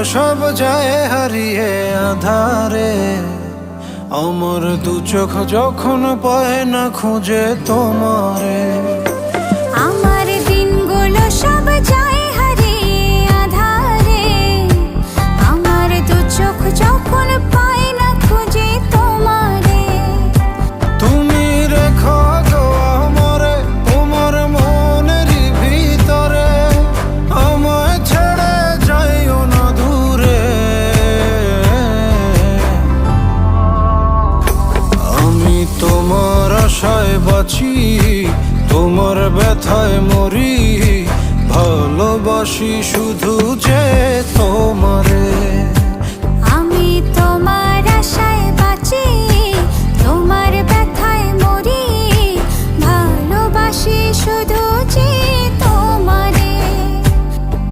সব যায় হারিয়ে আধারে, আমার দু চোখ যখন পায় না খুঁজে তোমারে। আমার দিনগুলো সব যায় হারিয়ে আধারে, আমার দু চোখ যখন পায় না খুঁজে তোমারে। তুমি রেখো গো আমারে তোমার মনেরই ভিতরে, আমায় ছেড়ে যাইও না দূরে। আমি তোমার আশায় বাঁচি, তোমার ব্যথায় মরি, ভালোবাসি শুধু যে তোমারে।